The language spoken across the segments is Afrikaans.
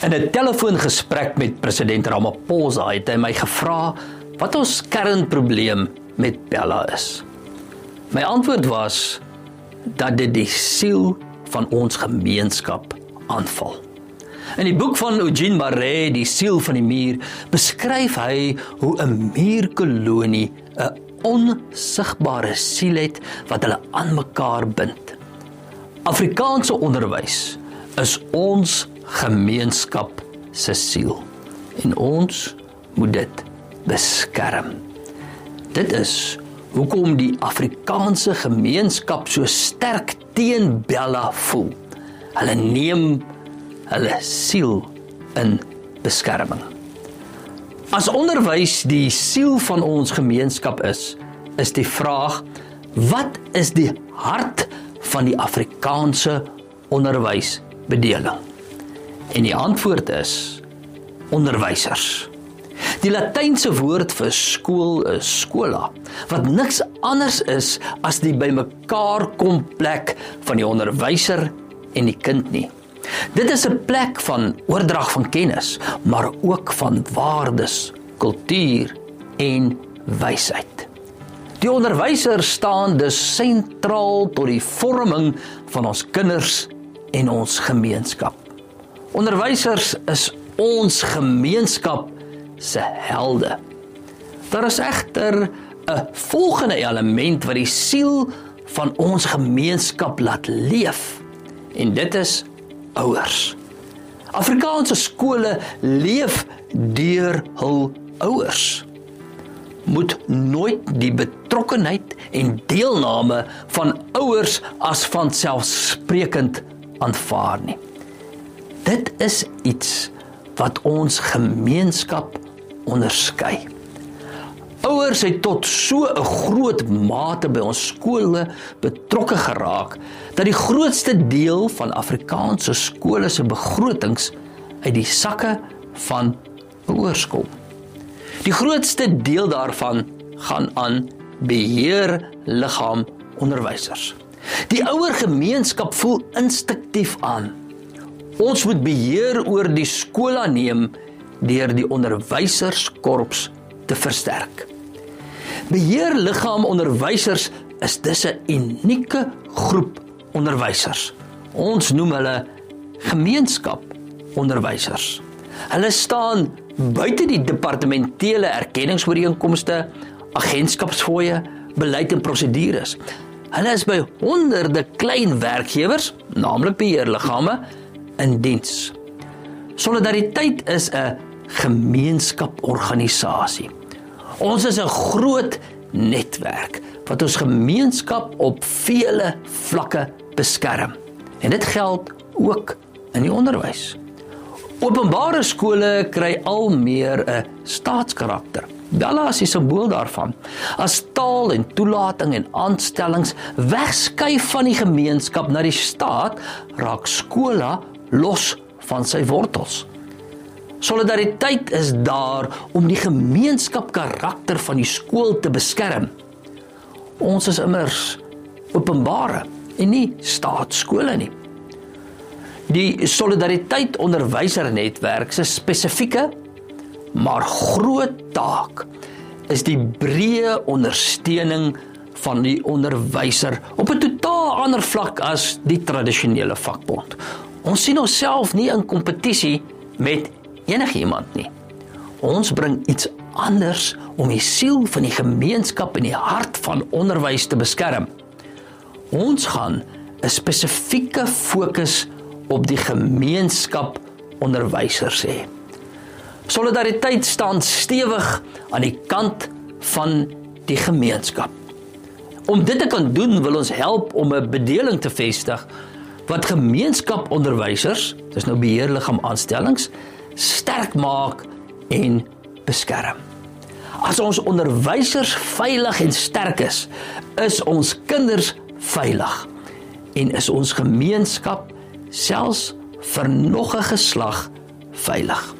In 'n telefoongesprek met president Ramaphosa het hy my gevra wat ons kernprobleem met Bella is. My antwoord was dat dit die siel van ons gemeenskap aanval. In die boek van Eugene Marais, Die siel van die muur, beskryf hy hoe 'n muurkolonie 'n onsigbare siel het wat hulle aan mekaar bind. Afrikaanse onderwys is ons gemeenskap se siel en ons moet dit beskerm. Dit is hoekom die Afrikaanse gemeenskap so sterk teen Bella voel. Hulle neem hulle siel in beskerming. As onderwys die siel van ons gemeenskap is die vraag, wat is die hart van die Afrikaanse onderwysbedeling? En die antwoord is onderwysers. Die Latynse woord vir skool is schola, wat niks anders is as die bymekaar kom plek van die onderwyser en die kind nie. Dit is 'n plek van oordrag van kennis, maar ook van waardes, kultuur en wysheid. Die onderwyser staan dus sentraal tot die vorming van ons kinders en ons gemeenskap. Onderwysers is ons gemeenskap se helde. Daar is egter 'n volgende element wat die siel van ons gemeenskap laat leef, en dit is ouers. Afrikaanse skole leef deur hul ouers. Moet nooit die betrokkenheid en deelname van ouers as vanselfsprekend aanvaar nie. Dit is iets wat ons gemeenskap onderskei. Ouers het tot so 'n groot mate by ons skole betrokke geraak, dat die grootste deel van Afrikaanse skole se begrotings uit die sakke van ouers kom. Die grootste deel daarvan gaan aan beheerliggaam onderwysers. Die ouer gemeenskap voel instinktief aan. Ons moet beheer oor die skool neem deur die onderwyserskorps te versterk. Beheerliggaam onderwysers is dus 'n unieke groep onderwysers. Ons noem hulle gemeenskap onderwysers. Hulle staan buite die departementele erkenningsooreenkomste, agentskapsfooie, beleid en prosedures. Hulle is by honderde klein werkgewers, naamlik beheerliggame, in diens. Solidariteit is 'n gemeenskaporganisasie. Ons is 'n groot netwerk wat ons gemeenskap op vele vlakke beskerm. En dit geld ook in die onderwys. Openbare skole kry al meer 'n staatskarakter. Bella is die simbool daarvan. As taal en toelating en aanstellings wegskuif van die gemeenskap na die staat, raak skole los van sy wortels. Solidariteit is daar om die gemeenskapkarakter van die skool te beskerm. Ons is immers openbare en nie staatsskole nie. Die Solidariteit onderwysernetwerk se spesifieke, maar groot taak is die breë ondersteuning van die onderwyser op 'n totaal ander vlak as die tradisionele vakbond. Ons sien onsself nie in kompetisie met enigiemand nie. Ons bring iets anders om die siel van die gemeenskap en die hart van onderwys te beskerm. Ons gaan 'n spesifieke fokus op die gemeenskap onderwysers hê. Solidariteit staan stewig aan die kant van die gemeenskap. Om dit te kan doen, wil ons help om 'n bedeling te vestig wat gemeenskaponderwysers, dis nou beheerliggaam aanstellings, sterk maak en beskerm. As ons onderwysers veilig en sterk is ons kinders veilig en is ons gemeenskap selfs vir nog 'n geslag veilig.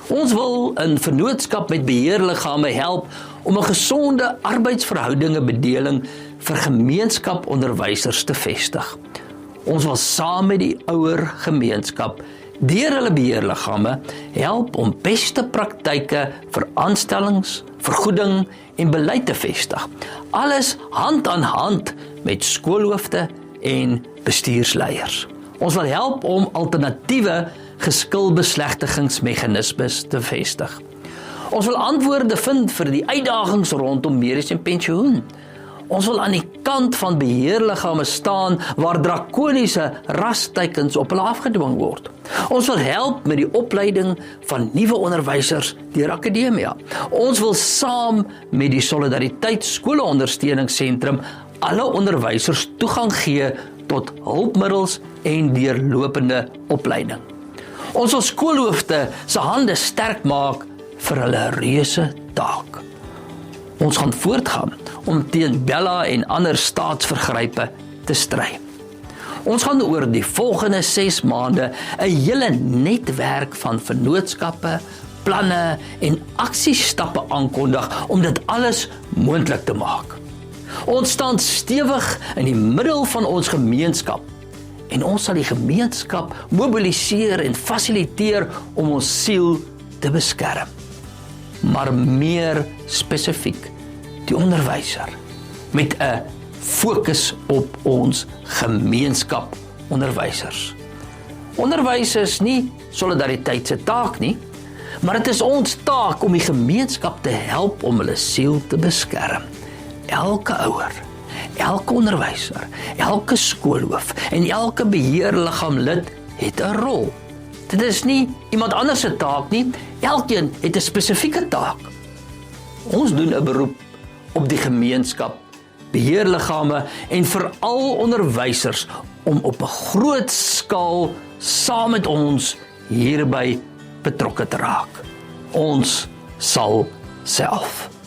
Ons wil in vennootskap met beheerliggame help om 'n gesonde arbeidsverhoudinge bedeling vir gemeenskaponderwysers te vestig. Ons wil saam met die ouer gemeenskap deur hulle beheerliggame help om beste praktyke vir aanstellings, vergoeding en beleid te vestig. Alles hand aan hand met skoolhoofde en bestuursleiers. Ons wil help om alternatiewe geskilbeslegtigingsmeganismes te vestig. Ons wil antwoorde vind vir die uitdagings rondom medies en pensioen. Ons wil aan die kant van beheerliggame staan waar drakoniese rasteikens op hulle afgedwing word. Ons wil help met die opleiding van nuwe onderwysers deur akademia. Ons wil saam met die Solidariteit Skoleondersteuningssentrum alle onderwysers toegang gee tot hulpmiddels en deurlopende opleiding. Ons wil skoolhoofde se hande sterk maak vir hulle reuse taak. Ons gaan voortgaan om teen Bella en ander staatsvergrype te stry. Ons gaan oor die volgende 6 maande 'n hele netwerk van vennootskappe, planne en aksiestappe aankondig om dit alles moontlik te maak. Ons staan stewig in die middel van ons gemeenskap en ons sal die gemeenskap mobiliseer en fasiliteer om ons siel te beskerm. Maar meer spesifiek die onderwyser met 'n fokus op ons gemeenskap onderwysers. Onderwys is nie solidariteit se taak nie, maar dit is ons taak om die gemeenskap te help om hulle siel te beskerm. Elke ouer, elke onderwyser, elke skoolhoof en elke beheerliggaamlid het 'n rol. Dit is nie iemand anders se taak nie, elkeen het 'n spesifieke taak. Ons doen 'n beroep op die gemeenskap, beheerliggame en veral onderwysers om op 'n groot skaal saam met ons hierby betrokke te raak. Ons sal self